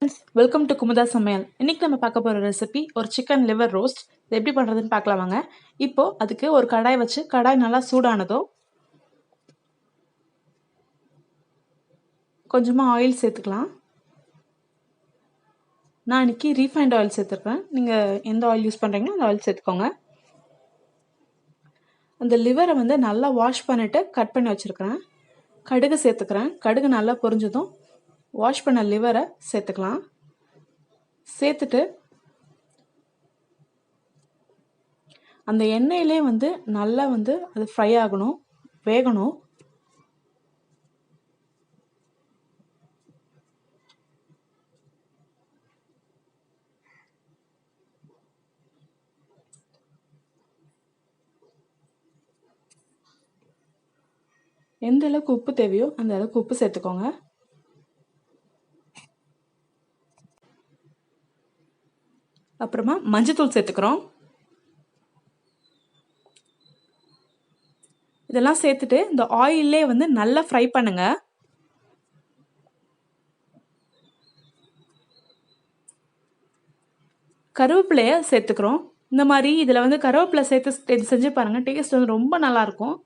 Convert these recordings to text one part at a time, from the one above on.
Welcome to Kumudha சமையல். இன்னைக்கு நம்ம பார்க்க போகிற ரெசிபி ஒரு சிக்கன் லிவர் ரோஸ்ட். இது எப்படி பண்ணுறதுன்னு பார்க்கலாம் வாங்க. இப்போது அதுக்கு ஒரு கடாய் வச்சு கடாய் நல்லா சூடானதும் கொஞ்சமாக ஆயில் சேர்த்துக்கலாம். நான் இன்னைக்கு ரீஃபைண்ட் ஆயில் சேர்த்துருக்கேன். நீங்கள் எந்த ஆயில் யூஸ் பண்ணுறீங்களோ அந்த ஆயில் சேர்த்துக்கோங்க. அந்த லிவரை வந்து நல்லா வாஷ் பண்ணிவிட்டு கட் பண்ணி வச்சுருக்கிறேன். கடுகு சேர்த்துக்கிறேன். கடுகு நல்லா பொரிஞ்சதும் வாஷ் பண்ண லிவரை சேர்த்துக்கலாம். சேர்த்துட்டு அந்த எண்ணெயிலே வந்து நல்லா வந்து அது ஃப்ரை ஆகணும், வேகணும். எந்த அளவுக்கு உப்பு தேவையோ அந்த அளவுக்கு உப்பு சேர்த்துக்கோங்க. அப்புறமா மஞ்சத்தூள் சேர்த்துக்கிறோம். இதெல்லாம் சேர்த்துட்டு இந்த ஆயிலே வந்து நல்லா ஃப்ரை பண்ணுங்க. கருவேப்பிலையை சேர்த்துக்கிறோம். இந்த மாதிரி இதில் வந்து கருவேப்பிலை சேர்த்து செஞ்சு பாருங்கள். டேஸ்ட் வந்து ரொம்ப நல்லாயிருக்கும்.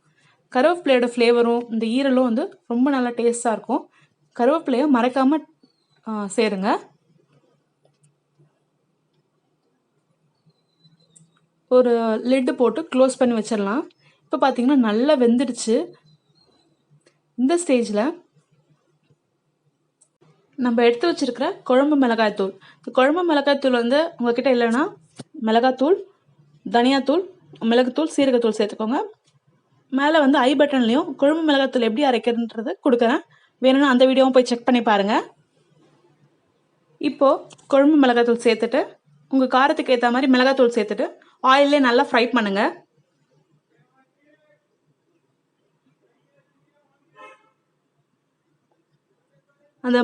கருவேப்பிலையோட ஃப்ளேவரும் இந்த ஈரலும் வந்து ரொம்ப நல்லா டேஸ்ட்டாக இருக்கும். கருவேப்பிலையை மறக்காமல் சேருங்க. ஒரு லிட்டு போட்டு க்ளோஸ் பண்ணி வச்சிடலாம். இப்போ பார்த்தீங்கன்னா நல்லா வெந்துடுச்சு. இந்த ஸ்டேஜில் நம்ம எடுத்து வச்சிருக்கிற குழம்பு மிளகாய்த்தூள், இந்த குழம்பு மிளகாய்த்தூள் வந்து உங்ககிட்ட இல்லைன்னா மிளகாத்தூள், தனியாத்தூள், மிளகுத்தூள், சீரகத்தூள் சேர்த்துக்கோங்க. மேலே வந்து ஐ பட்டன்லேயும் குழம்பு மிளகாய்த்தூள் எப்படி அரைக்கிறதுன்றது கொடுக்குறேன். வேணும்னா அந்த வீடியோவும் போய் செக் பண்ணி பாருங்கள். இப்போது குழம்பு மிளகாய்த்தூள் சேர்த்துட்டு உங்கள் காரத்துக்கு ஏற்ற மாதிரி மிளகாத்தூள் சேர்த்துட்டு ஆயிலே நல்லா ஃப்ரை பண்ணுங்கள். அந்த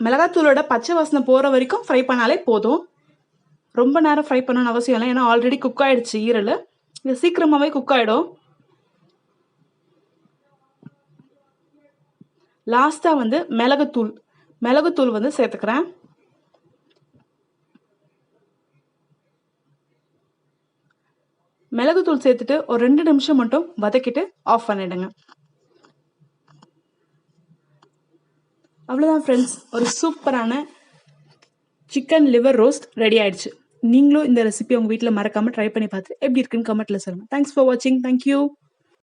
மிளகாத்தூளோட பச்சை வாசனை போகிற வரைக்கும் ஃப்ரை பண்ணாலே போதும். ரொம்ப நேரம் ஃப்ரை பண்ணணும்னு அவசியம் இல்லை, ஏன்னா ஆல்ரெடி குக் ஆகிடுச்சு ஈரல். இது சீக்கிரமாகவே குக் ஆகிடும். லாஸ்ட்டாக வந்து மிளகுத்தூள் வந்து சேர்த்துக்கிறேன். மிளகுத்தூள் சேர்த்துட்டு ஒரு 2 நிமிஷம் மட்டும் வதக்கிட்டு ஆஃப் பண்ணிடுங்க. அவ்வளோதான் ஃப்ரெண்ட்ஸ், ஒரு சூப்பரான சிக்கன் லிவர் ரோஸ்ட் ரெடி ஆயிடுச்சு. நீங்களும் இந்த ரெசிபி உங்கள் வீட்டில் மறக்காமல் ட்ரை பண்ணி பார்த்து எப்படி இருக்குன்னு கமெண்ட்டில் சொல்லுங்கள். தேங்க்ஸ் ஃபார் வாட்சிங். தேங்க்யூ.